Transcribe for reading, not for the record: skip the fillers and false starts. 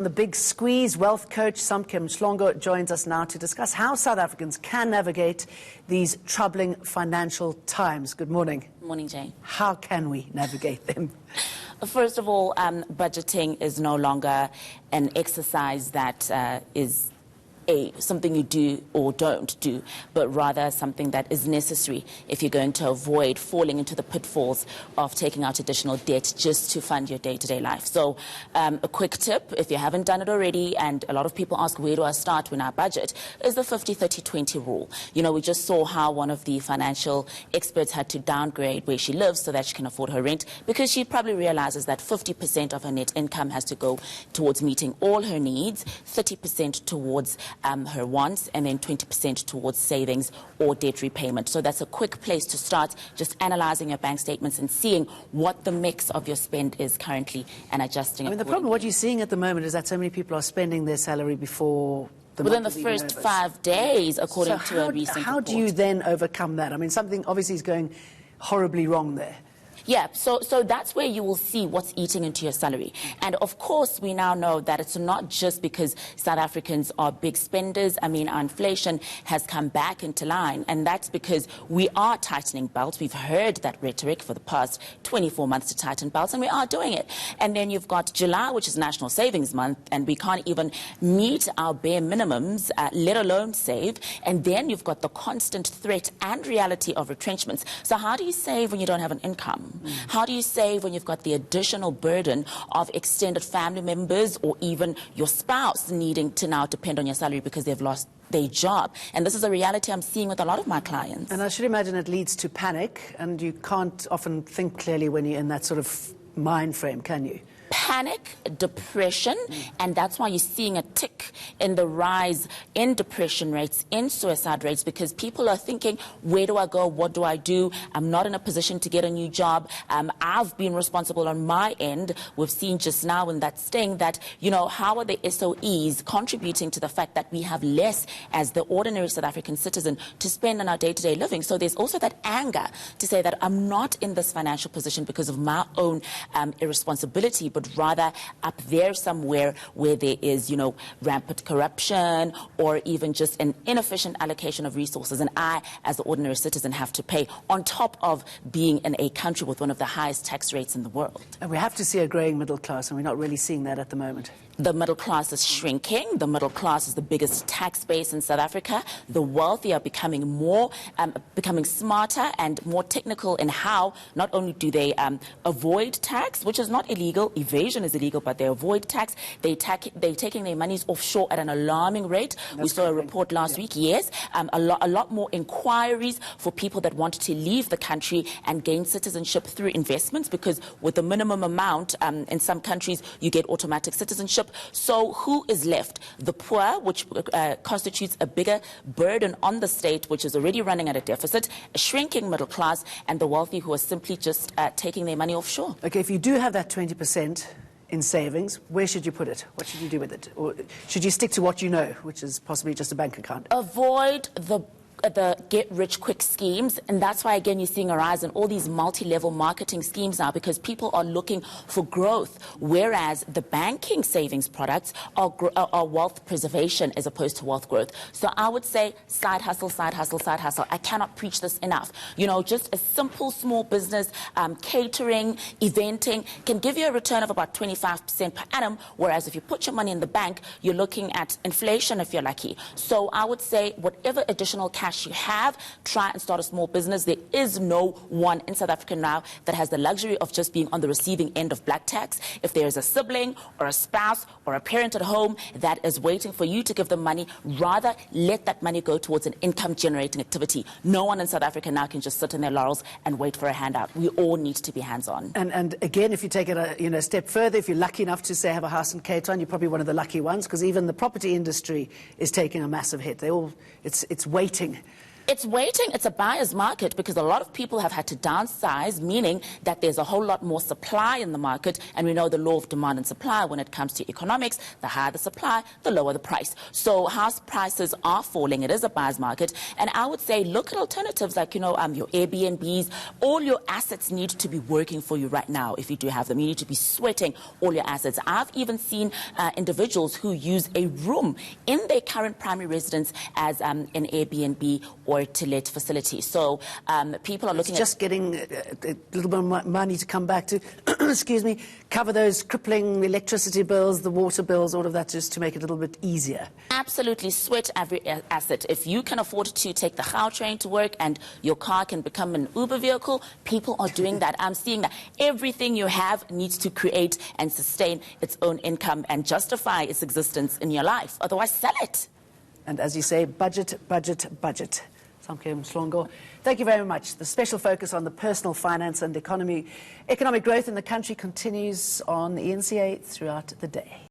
The big squeeze, wealth coach Samke Mhlongo joins us now to discuss how South Africans can navigate these troubling financial times. Good morning. Morning, Jane. How can we navigate them? First of all, budgeting is no longer an exercise that is something you do or don't do, but rather something that is necessary if you're going to avoid falling into the pitfalls of taking out additional debt just to fund your day-to-day life. So a quick tip, if you haven't done it already, and a lot of people ask, where do I start when I budget, is the 50-30-20 rule. You know, we just saw how one of the financial experts had to downgrade where she lives so that she can afford her rent, because she probably realizes that 50% of her net income has to go towards meeting all her needs, 30% towards her wants, and then 20% towards savings or debt repayment. So that's a quick place to start, just analyzing your bank statements and seeing what the mix of your spend is currently and adjusting it. The problem, what you're seeing at the moment, is that so many people are spending their salary before within the first 5 days, according to a recent report. How do you then overcome that? I mean, something obviously is going horribly wrong there. Yeah, so that's where you will see what's eating into your salary. And of course, we now know that it's not just because South Africans are big spenders. I mean, our inflation has come back into line, and that's because we are tightening belts. We've heard that rhetoric for the past 24 months to tighten belts, and we are doing it. And then you've got July, which is National Savings Month, and we can't even meet our bare minimums, let alone save. And then you've got the constant threat and reality of retrenchments. So how do you save when you don't have an income? How do you save when you've got the additional burden of extended family members or even your spouse needing to now depend on your salary because they've lost their job? And this is a reality I'm seeing with a lot of my clients. And I should imagine it leads to panic, and you can't often think clearly when you're in that sort of mind frame, can you? Panic, depression, and that's why you're seeing a tick in the rise in depression rates, in suicide rates, because people are thinking, where do I go? What do I do? I'm not in a position to get a new job. I've been responsible on my end. We've seen just now in that sting that, you know, how are the SOEs contributing to the fact that we have less as the ordinary South African citizen to spend on our day-to-day living? So there's also that anger to say that I'm not in this financial position because of my own irresponsibility, but rather up there somewhere where there is, you know, rampant corruption or even just an inefficient allocation of resources. And I, as the ordinary citizen, have to pay on top of being in a country with one of the highest tax rates in the world. And we have to see a growing middle class, and we're not really seeing that at the moment. The middle class is shrinking. The middle class is the biggest tax base in South Africa. The wealthy are becoming becoming smarter and more technical in how not only do they avoid tax, which is not illegal, evasion is illegal, but they avoid tax. They're taking their monies offshore at an alarming rate. We saw a report last week, yes, a lot more inquiries for people that wanted to leave the country and gain citizenship through investments, because with the minimum amount in some countries you get automatic citizenship. So who is left? The poor, which constitutes a bigger burden on the state, which is already running at a deficit, a shrinking middle class, and the wealthy who are simply just taking their money offshore. Okay, if you do have that 20% in savings, where should you put it? What should you do with it? Or should you stick to what you know, which is possibly just a bank account? Avoid the get-rich-quick schemes, and that's why, again, you're seeing a rise in all these multi-level marketing schemes now, because people are looking for growth, whereas the banking savings products are wealth preservation as opposed to wealth growth. So I would say side hustle, side hustle, side hustle. I cannot preach this enough. You know, just a simple small business, catering, eventing, can give you a return of about 25% per annum, whereas if you put your money in the bank, you're looking at inflation if you're lucky. So I would say whatever additional cash you have, try and start a small business. There is no one in South Africa now that has the luxury of just being on the receiving end of black tax. If there is a sibling or a spouse or a parent at home that is waiting for you to give them money, rather let that money go towards an income generating activity. No one in South Africa now can just sit in their laurels and wait for a handout. We all need to be hands-on. And again, if you take it a step further, if you're lucky enough to say have a house in Cape Town, you're probably one of the lucky ones, because even the property industry is taking a massive hit. It's waiting. It's waiting. It's a buyer's market because a lot of people have had to downsize, meaning that there's a whole lot more supply in the market. And we know the law of demand and supply when it comes to economics. The higher the supply, the lower the price. So house prices are falling. It is a buyer's market. And I would say look at alternatives like, your Airbnbs. All your assets need to be working for you right now if you do have them. You need to be sweating all your assets. I've even seen individuals who use a room in their current primary residence as an Airbnb or to let facility. So people are looking just getting a little bit of money to come back to, excuse me, cover those crippling electricity bills, the water bills, all of that, just to make it a little bit easier. Absolutely, sweat every asset. If you can afford to take the Gau train to work and your car can become an Uber vehicle, people are doing that. I'm seeing that everything you have needs to create and sustain its own income and justify its existence in your life. Otherwise, sell it. And as you say, budget, budget, budget. Samke Mhlongo, thank you very much. The special focus on the personal finance and economic growth in the country continues on the ENCA throughout the day.